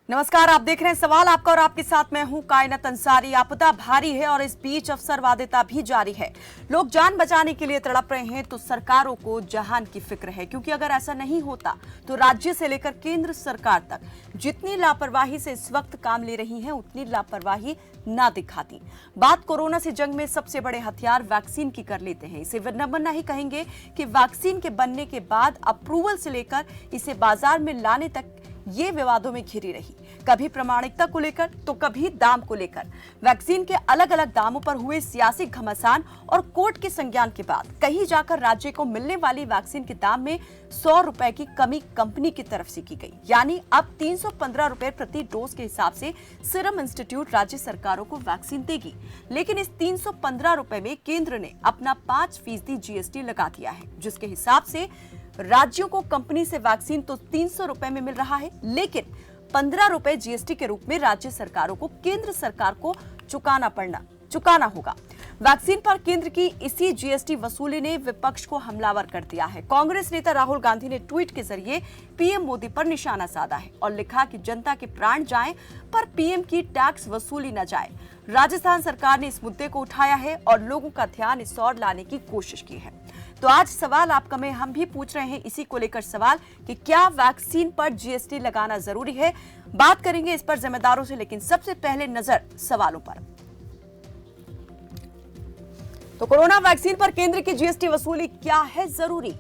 नमस्कार, आप देख रहे हैं सवाल आपका और आपके साथ मैं हूं कायनात अंसारी। आपदा भारी है और इस बीच अवसरवादिता भी जारी है। लोग जान बचाने के लिए तड़प रहे हैं तो सरकारों को जहान की फिक्र है, क्योंकि अगर ऐसा नहीं होता तो राज्य से लेकर केंद्र सरकार तक जितनी लापरवाही से इस वक्त काम ले रही हैं उतनी लापरवाही ना दिखाती। बात कोरोना से जंग में सबसे बड़े हथियार वैक्सीन की कर लेते हैं। इसे विडंबना ही कहेंगे कि वैक्सीन के बनने के बाद अप्रूवल से लेकर इसे बाजार में लाने तक ये विवादों में घिरी रही, कभी प्रामाणिकता को लेकर तो कभी दाम को लेकर। वैक्सीन के अलग अलग दामों पर हुए सियासी घमासान और कोर्ट के संज्ञान के बाद कहीं जाकर राज्य को मिलने वाली वैक्सीन के दाम में 100 रुपए की कमी कंपनी की तरफ से की गई, यानी अब 315 रुपए प्रति डोज के हिसाब से सीरम इंस्टीट्यूट राज्य सरकारों को वैक्सीन देगी। लेकिन इस 315 रुपए में केंद्र ने अपना 5% जीएसटी लगा दिया है, जिसके हिसाब से राज्यों को कंपनी से वैक्सीन तो 300 रुपए में मिल रहा है, लेकिन 15 रुपए जीएसटी के रूप में राज्य सरकारों को केंद्र सरकार को चुकाना होगा। वैक्सीन पर केंद्र की इसी जीएसटी वसूली ने विपक्ष को हमलावर कर दिया है। कांग्रेस नेता राहुल गांधी ने ट्वीट के जरिए पीएम मोदी पर निशाना साधा है और लिखा कि जनता के प्राण जाएं पर पीएम की टैक्स वसूली न जाए। राजस्थान सरकार ने इस मुद्दे को उठाया है और लोगों का ध्यान इस ओर लाने की कोशिश की है। तो आज सवाल आपका में हम भी पूछ रहे हैं इसी को लेकर सवाल कि क्या वैक्सीन पर जीएसटी लगाना जरूरी है। बात करेंगे इस पर जिम्मेदारों से, लेकिन सबसे पहले नजर सवालों पर। तो कोरोना वैक्सीन पर केंद्र की जीएसटी वसूली क्या है जरूरी?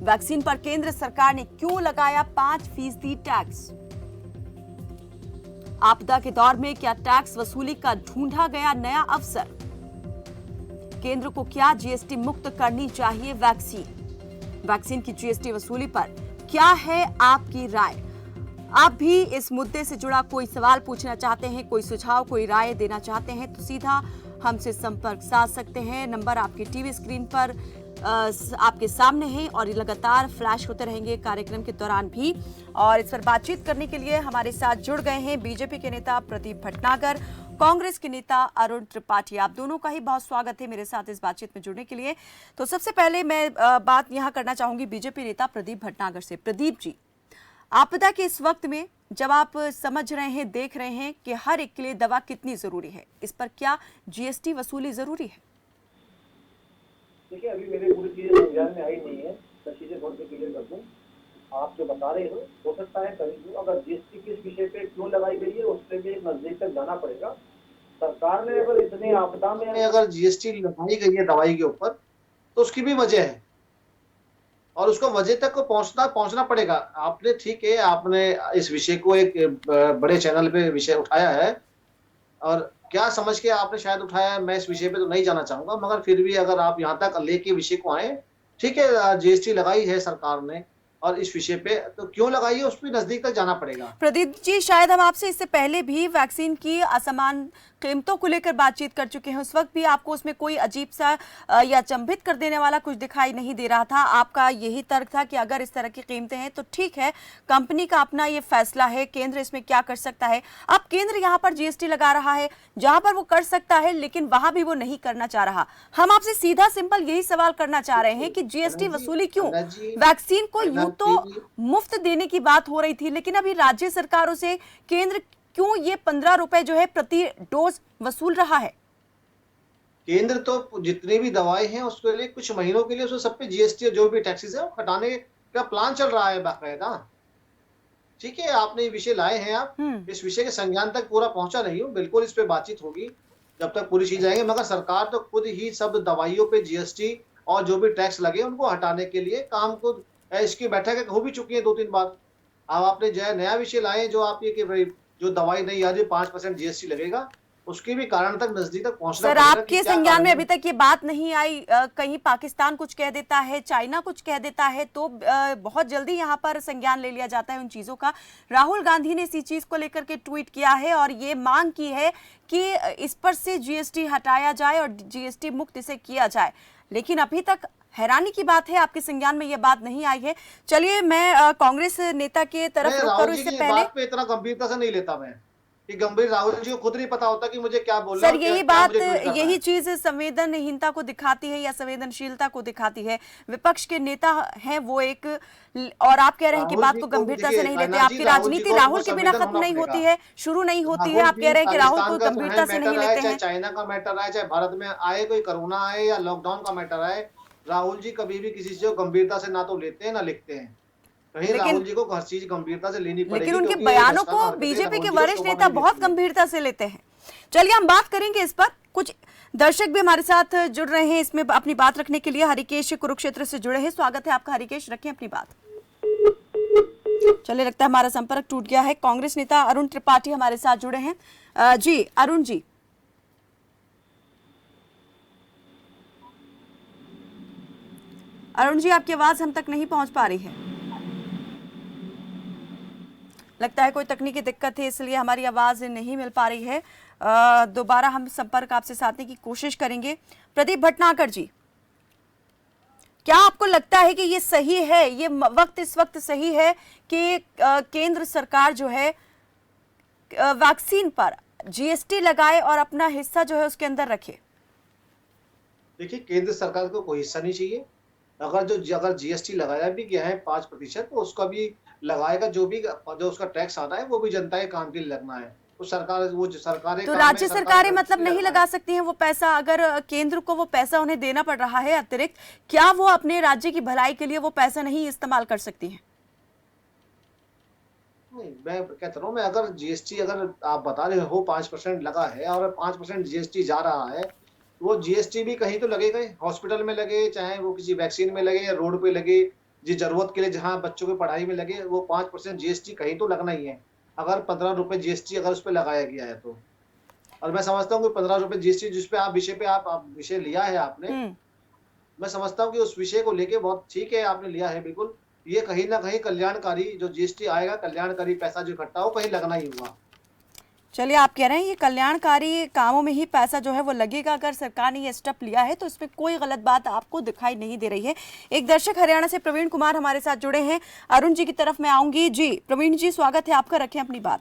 वैक्सीन पर केंद्र सरकार ने क्यों लगाया 5% टैक्स? आपदा के दौर में क्या टैक्स वसूली का ढूंढा गया नया अवसर? केंद्र को क्या जीएसटी मुक्त करनी चाहिए वैक्सीन की जीएसटी वसूली पर क्या है आपकी राय? आप भी इस मुद्दे से जुड़ा कोई सवाल पूछना चाहते हैं, कोई सुझाव, कोई राय देना चाहते हैं तो सीधा हमसे संपर्क साध सकते हैं। नंबर आपकी टीवी स्क्रीन पर आपके सामने है और ये लगातार फ्लैश होते रहेंगे कार्यक्रम के दौरान भी। और इस पर बातचीत करने के लिए हमारे साथ जुड़ गए हैं बीजेपी के नेता प्रदीप भटनागर, कांग्रेस के नेता अरुण त्रिपाठी। आप दोनों का ही बहुत स्वागत है मेरे साथ इस बातचीत में जुड़ने के लिए। तो सबसे पहले मैं बात यहाँ करना चाहूंगी बीजेपी नेता प्रदीप भटनागर से। प्रदीप जी, आपदा के इस वक्त में जब आप समझ रहे हैं, देख रहे हैं कि हर एक के लिए दवा कितनी जरूरी है, इस पर क्या जीएसटी वसूली जरूरी है? देखिए, अभी मेरे पूरी चीजें ध्यान में आई नहीं है, मैं चीजें थोड़ी सी क्लियर कर दूं। आप जो बता रहे हो सकता है कर दूं। अगर जीएसटी किस विषय पे क्यों लगाई गई है उस पर भी एक नजदीक तक जाना पड़ेगा। सरकार ने अगर इतनी आपदा में अगर जीएसटी लगाई गई है दवाई के ऊपर तो उसकी भी वजह है और उसको वजह तक को पहुंचना पड़ेगा। आपने ठीक है, आपने इस विषय को एक बड़े चैनल पे विषय उठाया है और क्या समझ के आपने शायद उठाया है, मैं इस विषय पे तो नहीं जाना चाहूंगा, मगर फिर भी अगर आप यहाँ तक लेके विषय को आए, ठीक है, जीएसटी लगाई है सरकार ने और इस विषय पे तो क्यों लगाई है उस पर नजदीक तक जाना पड़ेगा। प्रदीप जी, शायद हम आपसे इससे पहले भी वैक्सीन की असमान कीमतों को लेकर बातचीत कर चुके हैं। उस वक्त भी आपको उसमें कोई अजीब सा या चंभित कर देने वाला कुछ दिखाई नहीं दे रहा था। आपका यही तर्क था कि अगर इस तरह की कीमतें हैं तो ठीक है, कंपनी का अपना ये फैसला है, केंद्र इसमें क्या कर सकता है। अब केंद्र यहाँ पर जीएसटी लगा रहा है जहां पर वो कर सकता है, लेकिन वहां भी वो नहीं करना चाह रहा। हम आपसे सीधा सिंपल यही सवाल करना चाह रहे हैं कि जीएसटी वसूली क्यों? वैक्सीन को यूं तो मुफ्त देने की बात हो रही थी, लेकिन अभी राज्य सरकारों से केंद्र क्यों ये 15 रुपए जो है प्रति डोज वसूल रहा है? केंद्र तो जितनी भी दवाएं हैं उसके लिए कुछ महीनों के लिए उसमें सब पे जीएसटी और जो भी टैक्सेस है वो हटाने का प्लान चल रहा है बाकायदा। ठीक है, आपने ये विषय लाए हैं, आप इस विषय के संज्ञान तक पूरा पहुंचा नहीं हूँ, बिल्कुल इस पे बातचीत होगी जब तक पूरी चीज आएंगे, मगर सरकार तो खुद ही सब दवाइयों पे जीएसटी और जो भी टैक्स लगे उनको हटाने के लिए काम को, इसकी बैठक हो भी चुकी है 2-3 बार। अब आपने जो नया विषय लाए जो आप ये कि भाई जो दवाई नहीं आ रही 5% जीएसटी लगेगा, उसके भी कारण तक नजदीक तक पहुंचना सर, आपके संज्ञान में अभी तक ये बात नहीं आई। कहीं पाकिस्तान कुछ कह देता है, चाइना कुछ कह देता है तो बहुत जल्दी यहाँ पर संज्ञान ले लिया जाता है उन चीजों का। राहुल गांधी ने इसी चीज को लेकर के ट्वीट किया है और ये मांग की है कि इस पर से जीएसटी हटाया जाए और जीएसटी मुक्त इसे किया जाए, लेकिन अभी तक हैरानी की बात है आपके संज्ञान में ये बात नहीं आई है। चलिए, मैं कांग्रेस नेता के तरफ रुक करूं। इससे पहले इतना गंभीरता से नहीं लेता मैं। कि गंभीर राहुल जी को खुद नहीं पता होता कि मुझे क्या बोलना सर है और यही क्या बात, मुझे ट्वीट करना यही है। चीज संवेदनहीनता को दिखाती है या संवेदनशीलता को दिखाती है। विपक्ष के नेता हैं वो एक, और आप कह रहे हैं कि राहुल बात जी को को भी गंभीरता से देखिए नहीं लेते। कायनात जी, आपकी राहुल जी राजनीति को राहुल वो के बिना संवेदन खत्म होना नहीं पड़ेगा। होती है, शुरू नहीं होती है। राहुल आप कह जी रहे हैं कि राहुल पाकिस्तान को का गंभीरता से नहीं मैटर आए, लेते चाहे हैं। चाइना का मैटर आए, चाहे भारत में आए कोई कोरोना आए या लॉकडाउन का मैटर आए, राहुल जी कभी भी किसी चीज को गंभीरता से ना तो लेते हैं ना लिखते हैं। कहीं लेकिन राहुल जी को हर चीज गंभीरता से लेनी लेकिन पड़ेगी उनके क्योंकि ये बयानों बचकाना को हरकतें बीजेपी के राहुल जी को वरिष्ठ शोभा नेता नहीं बहुत देती हैं। गंभीरता से लेते हैं। चलिए हम बात करेंगे इस पर। कुछ दर्शक भी हमारे साथ जुड़ रहे हैं इसमें अपनी बात रखने के लिए। हरिकेश कुरुक्षेत्र से जुड़े हैं, स्वागत है आपका हरिकेश, रखें अपनी बात। चलिए लगता है हमारा संपर्क टूट गया है। कांग्रेस नेता अरुण त्रिपाठी हमारे साथ जुड़े हैं। जी अरुण जी, अरुण जी आपकी आवाज हम तक नहीं पहुंच पा रही है। लगता है कोई तकनीकी दिक्कत है इसलिए हमारी आवाज नहीं मिल पा रही है। दोबारा हम संपर्क आपसे साधने की कोशिश करेंगे। प्रदीप भटनागर जी, क्या आपको लगता है कि ये सही है, ये वक्त इस वक्त सही है कि केंद्र सरकार जो है वैक्सीन पर जीएसटी लगाए और अपना हिस्सा जो है उसके अंदर रखे? देखिए केंद्र सरकार को कोई हिस्सा नहीं चाहिए। अगर जीएसटी लगाया भी गया है 5% तो उसका भी लगाएगा, जो उसका टैक्स आता है वो भी जनता के काम के लिए लगना है। तो सरकार वो जो सरकारें तो काम है, राज्य सरकार सरकारें खर्च मतलब नहीं नहीं लगना लगा है। सकती हैं वो पैसा? अगर केंद्र को वो पैसा उन्हें देना पड़ रहा है अतिरिक्त, क्या वो अपने राज्य की भलाई के लिए वो पैसा नहीं इस्तेमाल कर सकती हैं? नहीं, मैं कहता हूँ, मैं अगर जीएसटी अगर आप बता रहे हो 5% लगा है और 5% जीएसटी जा रहा है, वो जीएसटी भी कहीं तो लगेगा ही। हॉस्पिटल में लगे, चाहे वो किसी वैक्सीन में लगे या रोड पे लगे, जिस जरूरत के लिए जहाँ बच्चों की पढ़ाई में लगे, वो 5% जीएसटी कहीं तो लगना ही है। अगर 15 रुपए जीएसटी अगर उस पर लगाया गया है तो, और मैं समझता हूँ कि 15 रुपए जीएसटी जिसपे आप विषय पे आप विषय लिया है आपने, हम्म। मैं समझता हूँ कि उस विषय को लेके बहुत ठीक है, आपने लिया है बिल्कुल। ये कहीं ना कहीं कल्याणकारी जो जीएसटी आएगा, कल्याणकारी पैसा जो इकट्ठा हो कहीं लगना ही हुआ। चलिए आप कह रहे हैं ये कल्याणकारी कामों में ही पैसा जो है वो लगेगा। अगर सरकार ने ये स्टेप लिया है तो इसमें कोई गलत बात आपको दिखाई नहीं दे रही है। एक दर्शक हरियाणा से प्रवीण कुमार हमारे साथ जुड़े हैं। अरुण जी की तरफ मैं आऊंगी। जी प्रवीण जी स्वागत है आपका, रखें अपनी बात।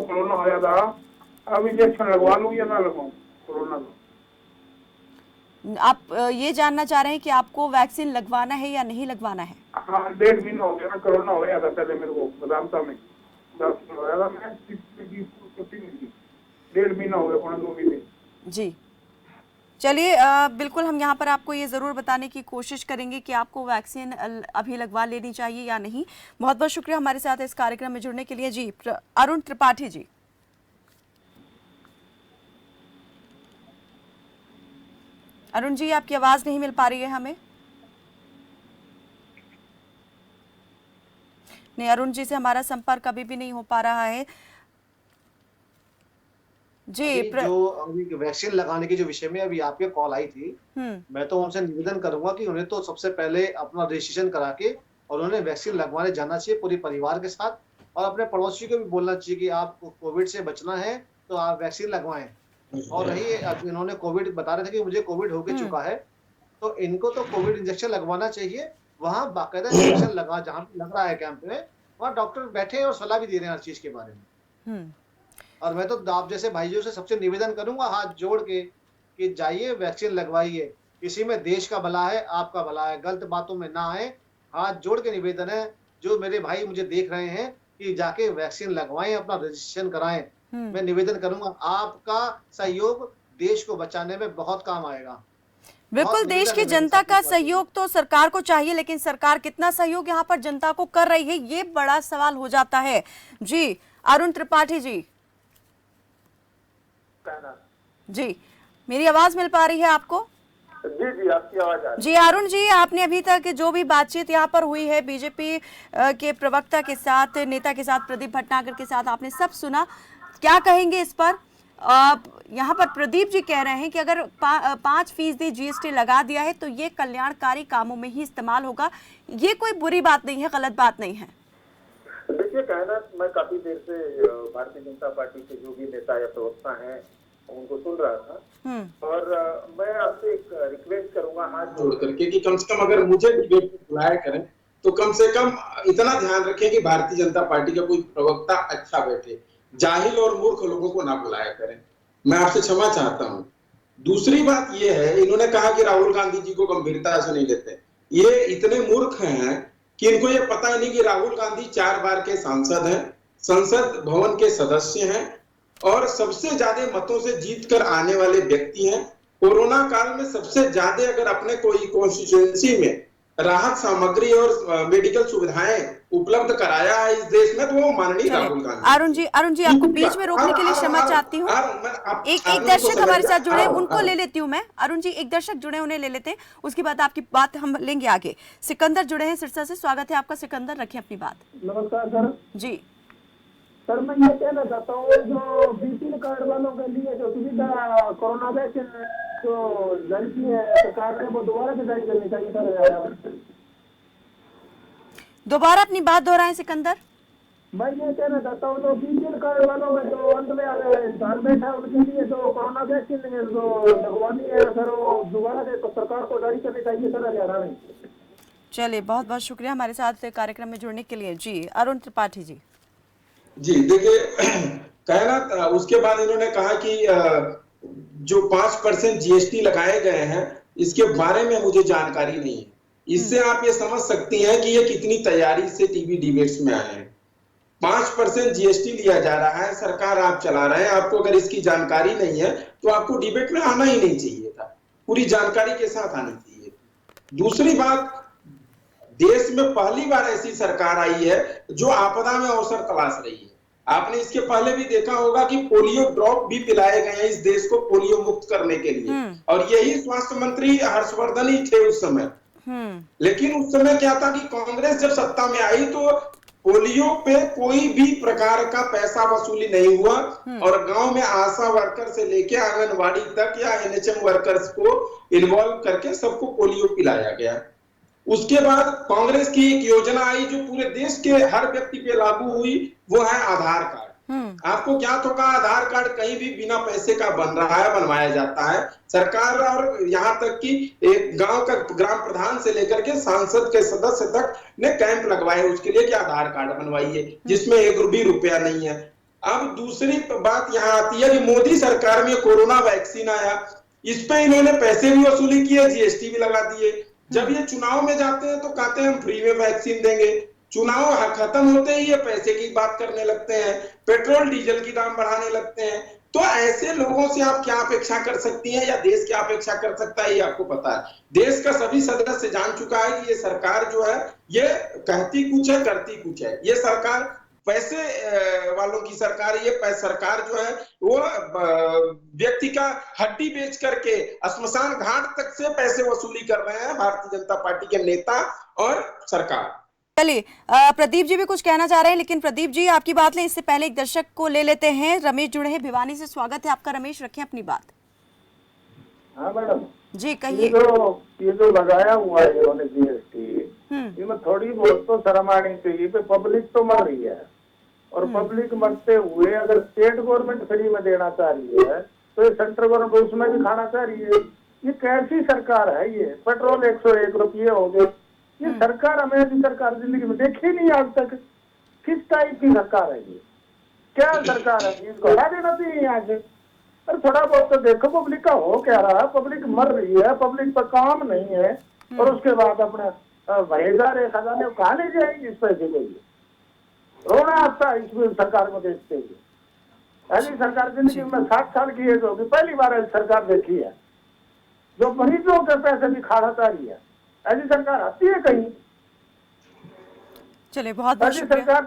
कोरोना हो जाता, अब इंजेक्शन लगवा लूं या ना लगवाऊं कोरोना का? आप ये जानना चाह रहे हैं कि आपको वैक्सीन लगवाना है या नहीं लगवाना है? हाँ 1.5 महीना हो गया ना, कोरोना हो गया था पहले मेरे को बदामता में 10 हो गया था, मैं 1.5 महीना हो गया, 2 महीने। जी चलिए बिल्कुल हम यहाँ पर आपको ये ज़रूर बताने की कोशिश करेंगे कि आपको वैक्सीन अभी लगवा लेनी चाहिए या नहीं। बहुत बहुत शुक्रिया हमारे साथ इस कार्यक्रम में जुड़ने के लिए। जी अरुण त्रिपाठी जी, अरुण जी आपकी आवाज़ नहीं मिल पा रही है हमें। नहीं, अरुण जी से हमारा संपर्क अभी भी नहीं हो पा रहा है। जी जो अभी वैक्सीन लगाने के जो विषय में अभी आपके कॉल आई थी, मैं तो उनसे निवेदन करूंगा कि उन्हें तो सबसे पहले अपना रजिस्ट्रेशन करा के और उन्हें वैक्सीन लगवाने जाना चाहिए पूरे परिवार के साथ, और अपने पड़ोसी को भी बोलना चाहिए कि आपको कोविड से बचना है तो आप वैक्सीन लगवाएं। और रही इन्होंने कोविड बता रहे थे कि मुझे कोविड होके चुका है, तो इनको तो कोविड इंजेक्शन लगवाना चाहिए। वहाँ बाकायदा इंजेक्शन लगा, जहाँ लग रहा है कैंप में, वहाँ डॉक्टर बैठे हैं और सलाह भी दे रहे हैं हर चीज के बारे में। और मैं तो आप जैसे भाइयों से सबसे निवेदन करूंगा हाथ जोड़ के कि जाइए वैक्सीन लगवाइए। इसी में देश का भला है, आपका भला है, गलत बातों में ना आए। हाथ जोड़ के निवेदन है, जो मेरे भाई मुझे देख रहे हैं, कि जाके वैक्सीन लगवाएं, अपना रजिस्ट्रेशन कराएं। मैं निवेदन करूंगा, आपका सहयोग देश को बचाने में बहुत काम आएगा। बिल्कुल, देश की जनता का सहयोग तो सरकार को चाहिए, लेकिन सरकार कितना सहयोग यहाँ पर जनता को कर रही है, ये बड़ा सवाल हो जाता है। जी अरुण त्रिपाठी जी, जी मेरी आवाज मिल पा रही है आपको? जी जी आपकी आवाज आ रही है। जी अरुण जी, आपने अभी तक जो भी बातचीत यहाँ पर हुई है बीजेपी के प्रवक्ता के साथ, नेता के साथ, प्रदीप भटनागर के साथ, आपने सब सुना, क्या कहेंगे इस पर? यहाँ पर प्रदीप जी कह रहे हैं कि अगर 5% जीएसटी लगा दिया है तो ये कल्याणकारी कामों में ही इस्तेमाल होगा। ये कोई बुरी बात नहीं है, गलत बात नहीं है। देखिए कहना, मैं काफी देर से भारतीय जनता पार्टी के जो भी नेता या प्रवक्ता हैं उनको सुन रहा था, और मैं आपसे एक रिक्वेस्ट करूंगा हाथ जोड़ करके कि कम से कम अगर मुझे डिबेट बुलाया करें तो कम से कम इतना ध्यान रखें कि भारतीय जनता पार्टी का कोई प्रवक्ता अच्छा बैठे, जाहिल और मूर्ख लोगों को ना बुलाया करें। मैं आपसे क्षमा चाहता हूं। दूसरी बात यह है, इन्होंने कहा कि राहुल गांधी जी को गंभीरता से नहीं लेते। ये इतने मूर्ख हैं कि इनको ये पता ही नहीं कि राहुल गांधी 4 बार के सांसद हैं, संसद भवन के सदस्य हैं और सबसे ज्यादा मतों से जीत कर आने वाले व्यक्ति हैं। कोरोना काल में सबसे ज्यादा अगर अपने कोई कॉन्स्टिट्यूएंसी में राहत सामग्री और मेडिकल सुविधाएं उपलब्ध कराया है इस देश में, तो वो माननीय राहुल गांधी। अरुण जी आपको बीच में रोकने के लिए क्षमा चाहती हूँ। एक दर्शक हमारे साथ जुड़े, उनको ले लेती हूँ मैं। अरुण जी, एक दर्शक जुड़े, उन्हें ले लेते हैं, उसके बाद आपकी बात हम लेंगे आगे। सिकंदर जुड़े हैं सिरसा से, स्वागत है आपका सिकंदर, रखें अपनी बात। नमस्कार सर जी सर, मैं ये कहना चाहता हूँ जो बीपीएल कार्ड वालों के लिए जो सुविधा कोरोना वैक्सीन जो जारी की है सरकार ने, वो दोबारा से जारी करनी चाहिए सर। दोबारा अपनी बात दोहराएं सिकंदर। मैं ये कहना चाहता हूँ जो बीपीएल कार्ड वालों में जो अंत में इंसान बैठा है उनके लिए जो कोरोना वैक्सीन जो लगवानी है सर, वो दोबारा से सरकार को जारी करनी चाहिए सर, हरियाणा में। चलिए, बहुत बहुत शुक्रिया हमारे साथ कार्यक्रम में जुड़ने के लिए। जी अरुण त्रिपाठी जी। जी देखिए, कहना उसके बाद इन्होंने कहा कि जो 5% जीएसटी लगाए गए हैं इसके बारे में मुझे जानकारी नहीं है। इससे आप ये समझ सकती हैं कि ये कितनी तैयारी से टीवी डिबेट्स में आए हैं। 5% जीएसटी लिया जा रहा है, सरकार आप चला रहे हैं, आपको अगर इसकी जानकारी नहीं है तो आपको डिबेट में आना ही नहीं चाहिए था, पूरी जानकारी के साथ आनी चाहिए। दूसरी बात, देश में पहली बार ऐसी सरकार आई है जो आपदा में अवसर तलाश रही है। आपने इसके पहले भी देखा होगा कि पोलियो ड्रॉप भी पिलाए गए हैं इस देश को पोलियो मुक्त करने के लिए, और यही स्वास्थ्य मंत्री हर्षवर्धन ही थे उस समय। लेकिन उस समय क्या था कि कांग्रेस जब सत्ता में आई तो पोलियो पे कोई भी प्रकार का पैसा वसूली नहीं हुआ और गांव में आशा वर्कर से लेके आंगनवाड़ी तक या एनएचएम वर्कर्स को इन्वॉल्व करके सबको पोलियो पिलाया गया। उसके बाद कांग्रेस की एक योजना आई जो पूरे देश के हर व्यक्ति पे लागू हुई, वो है आधार कार्ड। आपको ज्ञात होगा आधार कार्ड कहीं भी बिना पैसे का बन रहा है, बनवाया जाता है। सरकार और यहाँ तक कि एक गांव का ग्राम प्रधान से लेकर के सांसद के सदस्य तक ने कैंप लगवाए उसके लिए कि आधार कार्ड बनवाइए, जिसमें 1 भी रुपया नहीं है। अब दूसरी बात यहाँ आती है कि मोदी सरकार में कोरोना वैक्सीन आया, इस पे इन्होंने पैसे भी वसूली किए, जीएसटी भी लगा दिए। जब ये चुनाव में जाते हैं तो कहते हैं हम फ्री में वैक्सीन देंगे, चुनाव खत्म होते ही ये पैसे की बात करने लगते हैं, पेट्रोल डीजल की दाम बढ़ाने लगते हैं। तो ऐसे लोगों से आप क्या अपेक्षा कर सकती हैं या देश क्या अपेक्षा कर सकता है, ये आपको पता है। देश का सभी सदस्य जान चुका है कि ये सरकार जो है ये कहती कुछ है करती कुछ है। ये सरकार पैसे वालों की सरकार, ये सरकार जो है वो व्यक्ति का हड्डी बेच करके श्मशान घाट तक से पैसे वसूली कर रहे हैं भारतीय जनता पार्टी के नेता और सरकार। चलिए, प्रदीप जी भी कुछ कहना चाह रहे हैं, लेकिन प्रदीप जी आपकी बात लें इससे पहले एक दर्शक को ले लेते हैं। रमेश जुड़े हैं भिवानी से, स्वागत है आपका रमेश, रखें अपनी बात। हाँ मैडम जी कहिए। ये जो लगाया हुआ है इन्होंने जीएसटी, इसमें थोड़ी बहुत तो शर्म आनी चाहिए। पब्लिक तो मर रही है और पब्लिक मरते हुए अगर स्टेट गवर्नमेंट फ्री में देना चाह रही है तो ये सेंट्रल गवर्नमेंट उसमें भी खाना चाह रही है। ये कैसी सरकार है? ये पेट्रोल 101 रुपये हो गए। ये सरकार हमें सरकार जिंदगी में देखी नहीं आज तक। किस टाइप की सरकार है ये? क्या सरकार है? इसको हटा देना चाहिए यहाँ से। और थोड़ा बहुत तो देखो पब्लिक का हो क्या रहा है। पब्लिक मर रही है, पब्लिक पर काम नहीं है, और उसके बाद अपना 1000-1000 कहा ले जाएगी इस पैसे के लिए। रोना आता है इस सरकार को देखते हुए। ऐसी सरकार जिंदगी में 60 साल की एज होगी, पहली बार ऐसी सरकार देखी है जो मरीजों के पैसे भी खाना रही है। ऐसी सरकार आती है कहीं? चलिए, बहुत बहुत शुक्रिया,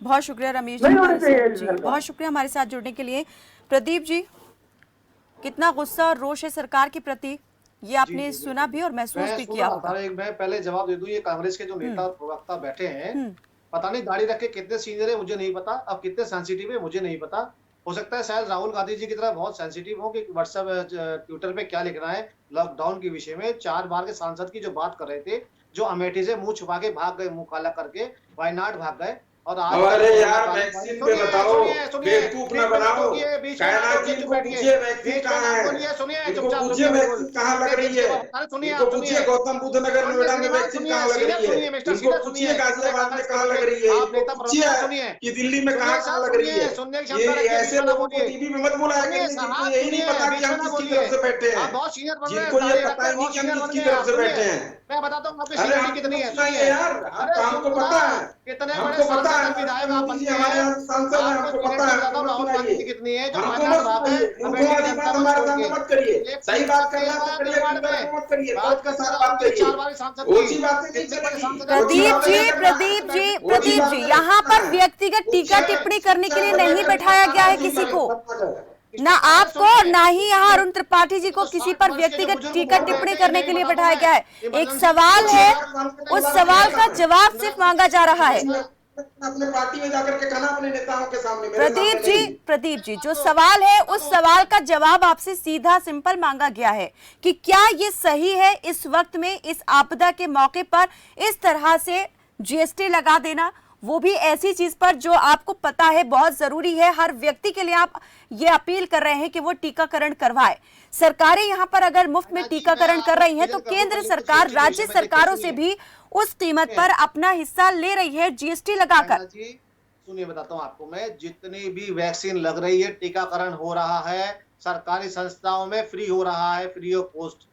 बहुत शुक्रिया रमेश जी, बहुत शुक्रिया हमारे साथ जुड़ने के लिए। प्रदीप जी, कितना गुस्सा और रोष है सरकार के प्रति, ये आपने सुना भी और महसूस भी किया होगा। मैं पहले जवाब दे दूं, ये कांग्रेस के जो नेता और प्रवक्ता बैठे हैं, पता नहीं दाढ़ी रख के कितने सीनियर है मुझे नहीं पता, अब कितने सेंसिटिव है मुझे नहीं पता। हो सकता है शायद राहुल गांधी जी की तरह बहुत सेंसिटिव हो कि व्हाट्सएप ट्विटर पे क्या लिखना है लॉकडाउन के विषय में। 4 बार के सांसद की जो बात कर रहे थे, जो अमेठी से मुंह छुपा के भाग गए, मुंह काला करके वायनाड भाग गए, और आज अरे यार वैक्सीन पे बताओ, बेवकूफ ना बनाओ। कायनात जी को पूछिए वैक्सीन कहाँ है, इनको पूछिए वैक्सीन कहाँ लग रही है, इनको पूछिए गौतम बुद्ध नगर नोएडा में वैक्सीन कहाँ लग रही है, इनको पूछिए गाजियाबाद में कहाँ लग रही है, इनको पूछिए कि दिल्ली में कहाँ लग रही है। ये ऐसे लोगों को टीवी में मत बुलाया करिए जिनको यही नहीं पता कि हम किसकी तरफ से बैठे हैं, जिनको ये पता ही नहीं कि हम किसकी तरफ से बैठे हैं। मैं बताता हूँ आपकी अरे सीनियरिटी कितनी है। सुनिए यार, हमको पता है, कितने हमको बड़े पता है, विधायक आप बनते हमारे यहाँ सांसद हैं, हमको पता है। राहुल गांधी जी कितनी है जो हमको मैदान मत भाग है, सुनाइए, उनको बात हमारे सामने मत करिए। सही बात करना तो करिए, गंदा मत करिए, बात के साथ करना बात आपकी करिए। 4 बार सांसद ओछी बातें नहीं चलेगी। प्रदीप जी, यहाँ पर व्यक्तिगत टीका टिप्पणी करने के लिए नहीं बैठाया गया है किसी को, ना आपको और ना ही यहाँ अरुण त्रिपाठी जी को किसी पर व्यक्तिगत टीका टिप्पणी करने के लिए बैठाया गया है। एक सवाल है, उस सवाल का जवाब सिर्फ मांगा जा रहा है। अपने पार्टी में जाकर के कहना अपने नेताओं के सामने, मेरे सामने नहीं। प्रदीप जी, जो सवाल है उस सवाल का जवाब आपसे सीधा सिंपल मांगा गया है कि क्या ये सही है इस वक्त में, इस आपदा के मौके पर इस तरह से जीएसटी लगा देना, वो भी ऐसी चीज पर जो आपको पता है बहुत जरूरी है। हर व्यक्ति के लिए आप ये अपील कर रहे हैं कि वो टीकाकरण करवाए। सरकारें यहाँ पर अगर मुफ्त में टीकाकरण कर रही हैं तो केंद्र सरकार राज्य सरकारों से भी उस कीमत पर अपना हिस्सा ले रही है जीएसटी लगाकर। सुनिए, बताता हूँ आपको मैं, जितनी भी वैक्सीन लग रही है, टीकाकरण हो रहा है, सरकारी संस्थाओं में फ्री हो रहा है, फ्री ऑफ कॉस्ट,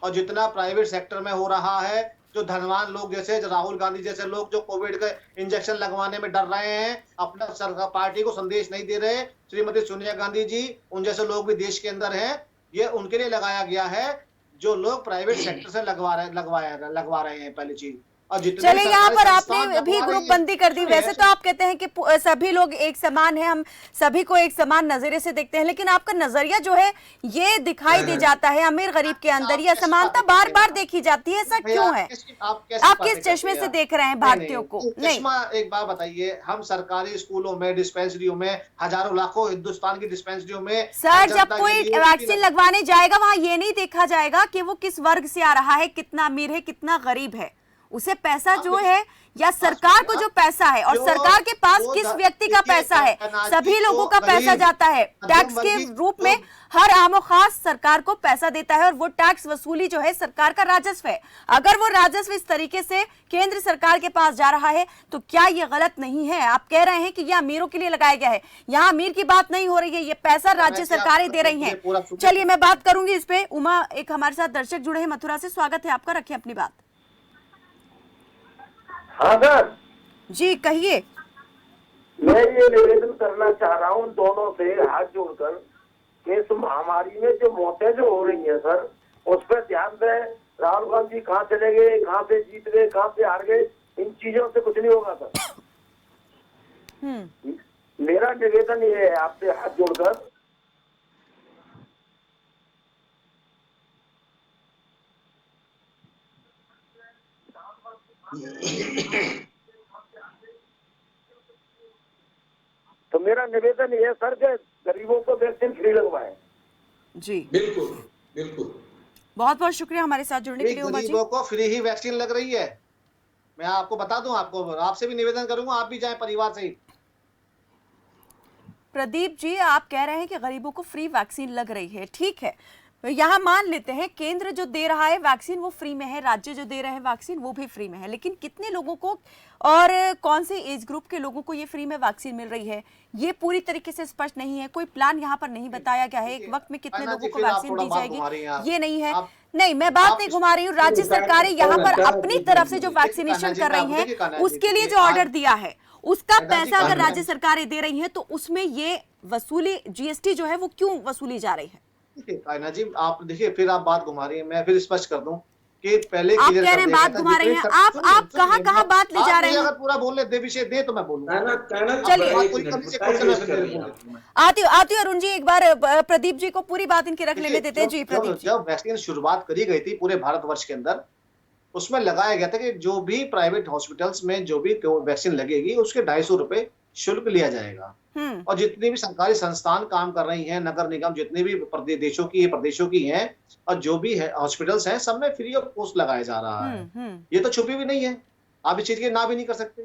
और जितना प्राइवेट सेक्टर में हो रहा है, जो धनवान लोग जैसे राहुल गांधी जैसे लोग जो कोविड का इंजेक्शन लगवाने में डर रहे हैं, अपना सरकार पार्टी को संदेश नहीं दे रहे, श्रीमती सोनिया गांधी जी उन जैसे लोग भी देश के अंदर हैं, ये उनके लिए लगाया गया है जो लोग प्राइवेट सेक्टर से लगवा रहे हैं पहली चीज। चले यहाँ पर आपने भी ग्रुप बंदी कर दी। वैसे तो आप कहते हैं कि सभी लोग एक समान हैं, हम सभी को एक समान नजरिए से देखते हैं, लेकिन आपका नजरिया जो है ये दिखाई दे जाता है अमीर गरीब के अंदर ये असमानता बार बार देखी जाती है। ऐसा क्यों है? आप किस चश्मे से देख रहे हैं भारतीयों को? नहीं, एक बात बताइए, हम सरकारी स्कूलों में, डिस्पेंसरियों में, हजारों लाखों हिंदुस्तान की डिस्पेंसरियों में सर जब कोई वैक्सीन लगवाने जाएगा वहां ये नहीं देखा जाएगा कि वो किस वर्ग से आ रहा है, कितना अमीर है, कितना गरीब है। उसे पैसा जो है या सरकार को जो पैसा है और सरकार के पास किस व्यक्ति का पैसा है, सभी लोगों का पैसा जाता है टैक्स के रूप में। हर आम और खास सरकार को पैसा देता है और वो टैक्स वसूली जो है सरकार का राजस्व है। अगर वो राजस्व इस तरीके से केंद्र सरकार के पास जा रहा है तो क्या ये गलत नहीं है? आप कह रहे हैं कि ये अमीरों के लिए लगाया गया है, यहाँ अमीर की बात नहीं हो रही है, ये पैसा राज्य सरकारें दे रही हैं। चलिए मैं बात करूंगी इस पे। उमा एक हमारे साथ दर्शक जुड़े हैं मथुरा से, स्वागत है आपका, रखिए अपनी बात। हाँ सर जी कहिए। मैं ये निवेदन करना चाह रहा हूँ दोनों से हाथ जोड़कर कि इस महामारी में जो मौतें जो हो रही हैं सर उस पर ध्यान दें। राहुल गांधी कहाँ चले गए, कहाँ से जीत गए, कहाँ से हार गए, इन चीजों से कुछ नहीं होगा सर। मेरा निवेदन ये है आपसे हाथ जोड़कर। तो मेरा निवेदन ये है सर कि गरीबों को वैक्सीन फ्री लगवाएं। जी बिल्कुल बिल्कुल। बहुत बहुत शुक्रिया हमारे साथ जुड़ने के लिए उमा जी। गरीबों को फ्री ही वैक्सीन लग रही है। मैं आपको बता दूं, आपको आपसे भी निवेदन करूंगा, आप भी जाएं परिवार सहित। प्रदीप जी आप कह रहे हैं कि गरीबों को फ्री वैक्सीन लग रही है, ठीक है, यहाँ मान लेते हैं केंद्र जो दे रहा है वैक्सीन वो फ्री में है, राज्य जो दे रहे हैं वैक्सीन वो भी फ्री में है, लेकिन कितने लोगों को और कौन से एज ग्रुप के लोगों को ये फ्री में वैक्सीन मिल रही है ये पूरी तरीके से स्पष्ट नहीं है। कोई प्लान यहाँ पर नहीं बताया गया है एक वक्त में कितने लोगों को वैक्सीन दी जाएगी, ये नहीं है। नहीं, मैं बात नहीं घुमा रही हूँ। राज्य सरकारें यहाँ पर अपनी तरफ से जो वैक्सीनेशन कर रही हैं उसके लिए जो ऑर्डर दिया है उसका पैसा अगर राज्य सरकारें दे रही हैं तो उसमें ये वसूली जीएसटी जो है वो क्यों वसूली जा रही है? कायना जी आप देखिए, फिर आप बात घुमा रही हैं। मैं फिर स्पष्ट कर दूं कि पहले आप कह रहे हैं बात घुमा रही हैं, आप कहाँ बात ले जा रहे हैं? अगर पूरा बोलने दे विषय दे तो मैं बोलूंगा। आती अरुण जी एक बार प्रदीप जी को पूरी बात इनकी रख लेने देते हैं। जी प्रदीप जी, जब वैक्सीन शुरुआत करी गई थी पूरे भारतवर्ष के अंदर, उसमें लगाया गया था कि जो भी प्राइवेट हॉस्पिटल्स में जो भी वैक्सीन लगेगी उसके 250 रुपए शुल्क लिया जाएगा। और जितनी भी सरकारी संस्थान काम कर रही हैं, नगर निगम जितने भी प्रदेशों की हैं और जो भी है हॉस्पिटल्स हैं, सब में फ्री ऑफ कॉस्ट लगाया जा रहा है। ये तो छुपी भी नहीं है, आप इस चीज के ना भी नहीं कर सकते।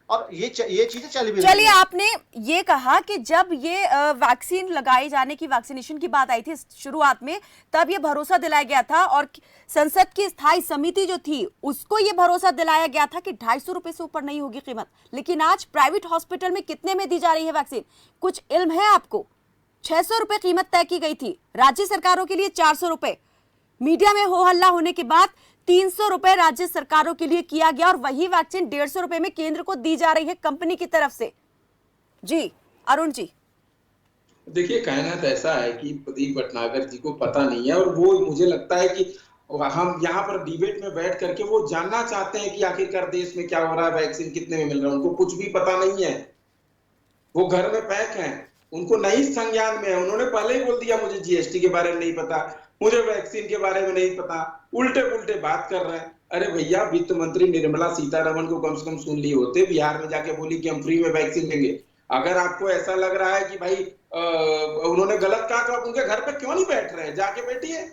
और ये चीजें चल भी रही चलिए, हैं। आपने ये कहा कि जब ये वैक्सीन लगाए जाने की, वैक्सीनेशन की बात आई थी शुरुआत में, तब ये भरोसा दिलाया गया था और संसद की स्थायी समिति जो थी उसको ये भरोसा दिलाया गया था कि 250 रुपए से ऊपर नहीं होगी कीमत। लेकिन आज प्राइवेट हॉस्पिटल में कितने में दी जा रही है वैक्सीन, कुछ इल्म है आपको? 600 रुपए कीमत तय की गई थी, राज्य सरकारों के लिए 400 रुपए। मीडिया में हो हल्ला होने के बाद 300 रुपए राज्य सरकारों के लिए किया गया और वही वैक्सीन 150 रुपए में केंद्र को दी जा रही है कंपनी की तरफ से। जी अरुण जी। देखिए, कहना तो ऐसा है कि प्रदीप भटनागर जी को पता नहीं है, और वो मुझे लगता है कि हम यहाँ पर डिबेट में बैठ करके वो जानना चाहते हैं कि आखिरकार देश में क्या हो रहा है, वैक्सीन कितने में मिल रहा है। उनको कुछ भी पता नहीं है, वो घर में पैक हैं, उनको नहीं संज्ञान में है। उन्होंने पहले ही बोल दिया मुझे जीएसटी के बारे में नहीं पता, मुझे वैक्सीन के बारे में नहीं पता, उल्टे पुल्टे बात कर रहे हैं। अरे भैया, वित्त मंत्री निर्मला सीतारमण को कम से कम सुन लिए होते, बिहार में जाके बोली कि हम फ्री में वैक्सीन देंगे। अगर आपको ऐसा लग रहा है कि भाई उन्होंने गलत कहा, तो आप उनके घर पे क्यों नहीं बैठ रहे हैं? जाके बैठिए।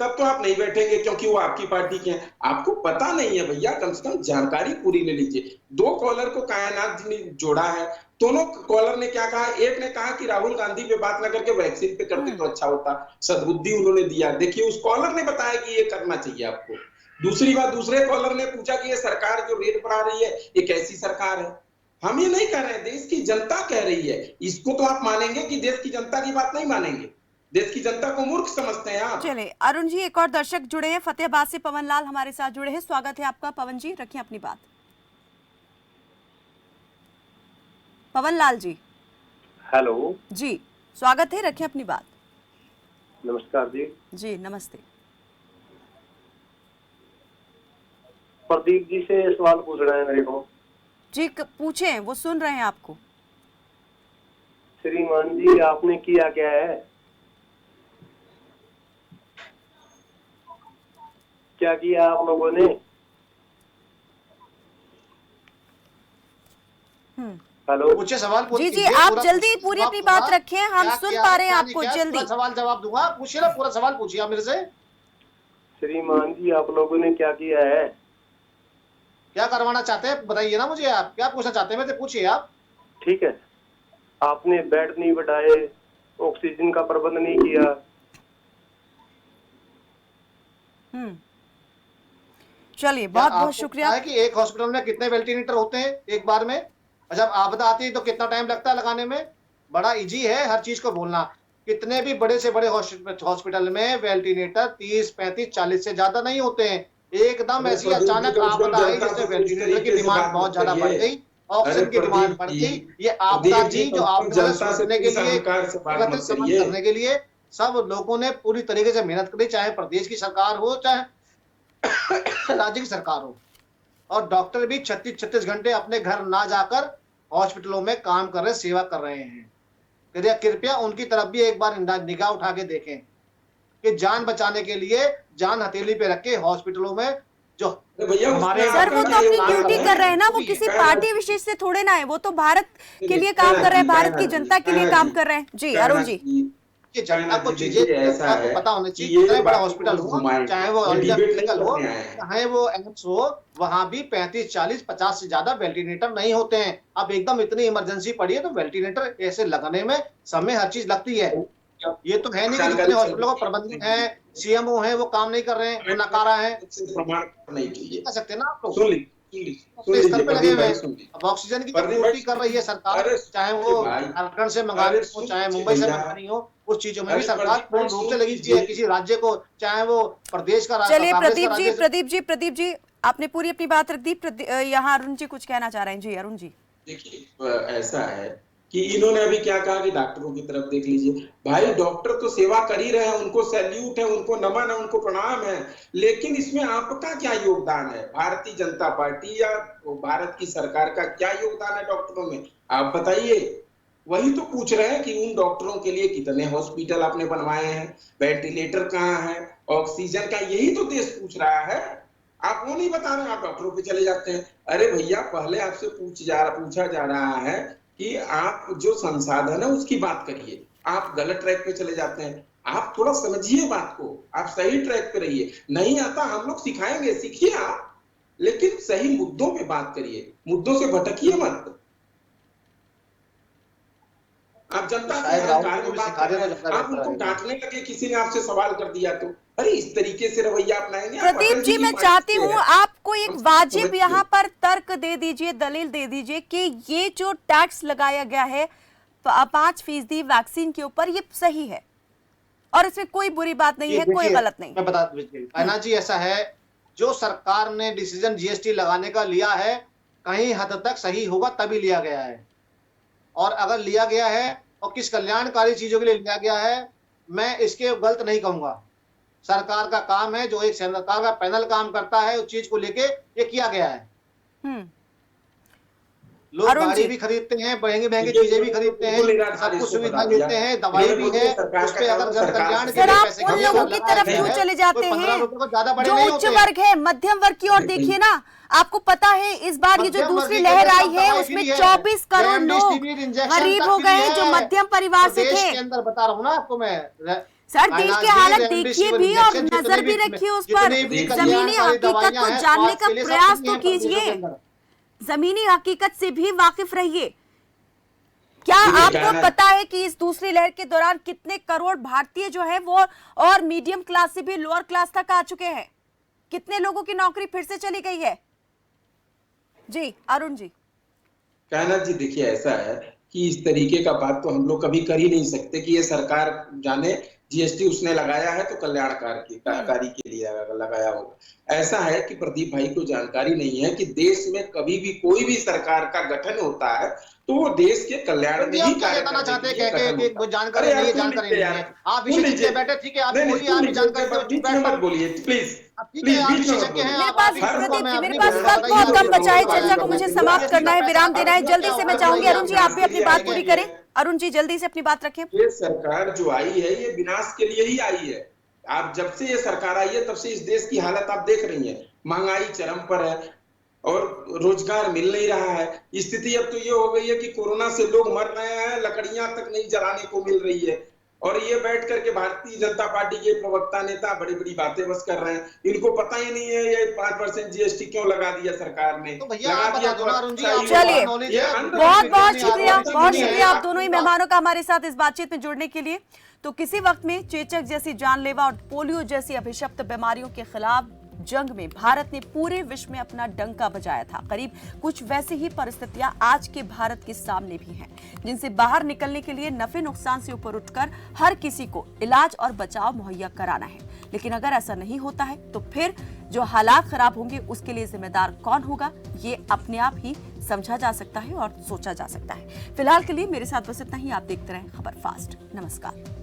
तब तो आप नहीं बैठेंगे क्योंकि वो आपकी पार्टी के हैं। आपको पता नहीं है भैया, कम से कम जानकारी पूरी ले लीजिए। 2 कॉलर को कायनात जी ने जोड़ा है, दोनों कॉलर ने क्या कहा? एक ने कहा कि राहुल गांधी पे बात ना करके वैक्सीन पे करते तो अच्छा होता, सद्बुद्धि उन्होंने दिया। देखिए, उस कॉलर ने बताया कि ये करना चाहिए आपको। दूसरी बात, दूसरे कॉलर ने पूछा कि ये सरकार जो रेट बढ़ा रही है ये कैसी सरकार है? हम ये नहीं कह रहे हैं, देश की जनता कह रही है। इसको तो आप मानेंगे कि देश की जनता की बात नहीं मानेंगे? देश की जनता को मूर्ख समझते हैं आप। चलिए अरुण जी, एक और दर्शक जुड़े हैं फतेहाबाद से, पवन लाल हमारे साथ जुड़े हैं। स्वागत है आपका पवन जी, रखिए अपनी बात। पवन लाल जी। हेलो जी स्वागत है, रखें अपनी बात। नमस्कार जी। जी नमस्ते। प्रदीप जी से सवाल पूछना है मेरे को। जी पूछें, वो सुन रहे हैं आपको। श्रीमान जी, आपने किया क्या है? क्या किया आप लोगों ने? हेलो, पूछे सवाल पूरा जी जी, कीजिए, आप पूरा जल्दी पूरी अपनी बात रखें, हम क्या सुन क्या पा रहे हैं क्या आपको। क्या जल्दी पूरा सवाल जवाब दूंगा, पूछिए ना, पूरा सवाल पूछिए आप मेरे से। श्रीमान जी, आप लोगों ने क्या किया है? क्या करवाना चाहते हैं बताइए ना मुझे, आप क्या पूछना चाहते हैं मेरे से, पूछिए आप। ठीक है, आपने बेड नहीं बढ़ाए, ऑक्सीजन का प्रबंध नहीं किया। चलिए, बहुत बहुत शुक्रिया। है कि एक हॉस्पिटल में कितने वेंटिलेटर होते हैं एक बार में? जब आपदा आती है तो कितना टाइम लगता है लगाने में? बड़ा इजी है हर चीज को बोलना। कितने भी बड़े से बड़े हॉस्पिटल में वेंटिलेटर 30, 35, 40 से ज्यादा नहीं होते हैं। एकदम ऐसी अचानक आपदा आई जिसमें वेंटिलेटर की डिमांड बहुत ज्यादा बढ़ गई, ऑक्सीजन की डिमांड बढ़ गई। ये आपदा थी जो आपदा से सोचने के लिए, करने के लिए सब लोगों ने पूरी तरीके से मेहनत करी, चाहे प्रदेश की सरकार हो चाहे राज्य की सरकार हो। और डॉक्टर भी 36 घंटे अपने घर ना जाकर हॉस्पिटलों में काम कर रहे, सेवा कर रहे हैं। कृपया उनकी तरफ भी एक बार निगाह उठा के देखें कि जान बचाने के लिए जान हथेली पे रख के हॉस्पिटलों में जो हमारे सर, वो तो अपनी ड्यूटी कर रहे हैं ना, वो किसी पार्टी विशेष से थोड़े ना है, वो तो भारत के लिए काम कर रहे हैं, भारत की जनता के लिए काम कर रहे हैं। जी अरुण जी। कि जनता को चीजें आपको पता होना चाहिए। कितना बड़ा हॉस्पिटल हो, चाहे वो मेडिकल हो, चाहे वो एम्स हो, वहां भी 35, 40, 50 से ज्यादा वेंटिलेटर नहीं होते हैं। अब एकदम इतनी इमरजेंसी पड़ी है तो वेंटिलेटर ऐसे लगाने में समय हर चीज लगती है। ये तो है नहीं कि जितने हॉस्पिटलों का प्रबंधक है, सीएमओ है, वो काम नहीं कर रहे हैं, वो नकारा है। प्रमाण नहीं कीजिए, कर सकते ना आप लोग। स्तर पे लगे हुए हैं। अब ऑक्सीजन की पूर्ति कर रही है सरकार, चाहे वो झारखंड से मंगा रही हो, चाहे मुंबई से मंगा रही हो, उस चीजों में भी सरकार पूर्ण रूप से लगी है किसी राज्य को, चाहे वो प्रदेश का। चलिए प्रदीप जी आपने पूरी अपनी बात रख दी। यहाँ अरुण जी कुछ कहना चाह रहे हैं। जी अरुण जी। देखिए, ऐसा है कि इन्होंने अभी क्या कहा कि डॉक्टरों की तरफ देख लीजिए। भाई, डॉक्टर तो सेवा कर ही रहे हैं, उनको सैल्यूट है, उनको नमन है, उनको प्रणाम है, लेकिन इसमें आपका क्या योगदान है? भारतीय जनता पार्टी या भारत की सरकार का क्या योगदान है डॉक्टरों में? आप बताइए। वही तो पूछ रहे हैं कि उन डॉक्टरों के लिए कितने हॉस्पिटल आपने बनवाए हैं, वेंटिलेटर कहाँ है, ऑक्सीजन का, यही तो देश पूछ रहा है। आप वो नहीं बता रहे, आप डॉक्टरों पे चले जाते हैं। अरे भैया, पहले आपसे पूछा जा रहा है कि आप जो संसाधन है उसकी बात करिए, आप गलत ट्रैक पे चले जाते हैं। आप थोड़ा समझिए बात को, आप सही ट्रैक पे रहिए। नहीं आता हम लोग सिखाएंगे, सीखिए आप, लेकिन सही मुद्दों पे बात करिए, मुद्दों से भटकिए मत। आप जनता के अधिकार में बात कर रहे हैं, आप उनको डांटने लगे, किसी ने आपसे सवाल कर दिया तो अरे इस तरीके से रवैया अपनाएंगे आप? प्रदीप अटल जी, की मैं बात चाहती से हूँ है। आपको एक वाजिब यहाँ पर तर्क दे दीजिए, दलील दे दीजिए कि ये जो टैक्स लगाया गया है 5% वैक्सीन के ऊपर, ये सही है और इसमें कोई बुरी बात नहीं है, कोई गलत नहीं। मैं बता कायनात जी, ऐसा है, जो सरकार ने डिसीजन जीएसटी लगाने का लिया है कहीं हद तक सही होगा तभी लिया गया है, और अगर लिया गया है और किस कल्याणकारी चीजों के लिए लिया गया है मैं इसके गलत नहीं कहूंगा। सरकार का काम है, जो एक सरकार का पैनल काम करता है, उस चीज को लेके ये किया गया है। लोग गाड़ी भी खरीदते हैं, महंगी महंगी चीजें भी खरीदते हैं, सब कुछ सुविधा लेते हैं, दवाई भी है, उस पे अगर जन कल्याण के लिए पैसे उन लोगों की तरफ क्यों चले जाते हैं जो उच्च वर्ग है, मध्यम वर्ग की ओर देखिए ना। आपको पता है इस बार ये जो दूसरी लहर आई है उसमें 24 करोड़ लोग गरीब हो गए हैं जो मध्यम परिवार से थे। अंदर बता रहा हूँ ना आपको मैं। सर, देश की हालत देखिए भी और नजर भी रखिए उस पर, जमीनी हकीकत को जानने का प्रयास तो कीजिए, जमीनी हकीकत से भी वाकिफ रहिए। क्या आपको पता है कि इस दूसरी लहर के दौरान कितने करोड़ भारतीय जो है वो और मीडियम क्लास से भी लोअर क्लास तक आ चुके हैं? कितने लोगों की नौकरी फिर से चली गई है? जी अरुण जी। कायनात जी, देखिए ऐसा है कि इस तरीके का बात तो हम लोग कभी कर ही नहीं सकते कि ये सरकार जाने जीएसटी उसने लगाया है तो कल्याणकारी के लिए लगाया होगा। ऐसा है कि प्रदीप भाई को जानकारी नहीं है कि देश में कभी भी कोई भी सरकार का गठन होता है तो वो देश के कल्याण में ही कार्य करना चाहते हैं। कोई जानकारी नहीं है, जानकारी नहीं है। आप विशेषज्ञ बैठे, ठीक है, आप बोलिए, आप जानकारी मत बोलिए प्लीज। मेरे पास वक्त बहुत कम बचा है, चर्चा को मुझे समाप्त करना है, विराम देना है। जल्दी से मैं चाहूंगी अरुण जी आप भी अपनी बात पूरी करें। अरुण जी जल्दी से अपनी बात रखें। ये सरकार जो आई है ये विनाश के लिए ही आई है। आप जब से ये सरकार आई है तब से इस देश की हालत आप देख रही हैं, महंगाई चरम पर है और रोजगार मिल नहीं रहा है। स्थिति अब तो ये हो गई है कि कोरोना से लोग मर रहे हैं, लकड़ियां तक नहीं जलाने को मिल रही है, और ये बैठ करके भारतीय जनता पार्टी के प्रवक्ता नेता बड़ी बड़ी बातें बस कर रहे हैं। इनको पता ही नहीं है ये 5% जीएसटी क्यों लगा दिया सरकार ने। तो भैया आप बता दो ना अरुण जी। चलिए, बहुत बहुत शुक्रिया आप दोनों ही मेहमानों का हमारे साथ इस बातचीत में जुड़ने के लिए। तो किसी वक्त में चेचक जैसी जानलेवा और पोलियो जैसी अभिशप्त बीमारियों के खिलाफ जंग में भारत ने पूरे विश्व में अपना डंका बजाया था। करीब कुछ वैसी ही परिस्थितियां आज के भारत के सामने भी हैं, जिनसे बाहर निकलने के लिए नफे नुकसान से ऊपर उठकर हर किसी को इलाज और बचाव मुहैया कराना है। लेकिन अगर ऐसा नहीं होता है तो फिर जो हालात खराब होंगे उसके लिए जिम्मेदार कौन होगा, ये अपने आप ही समझा जा सकता है और सोचा जा सकता है। फिलहाल के लिए मेरे साथ बस इतना ही। आप देखते रहें खबर फास्ट। नमस्कार।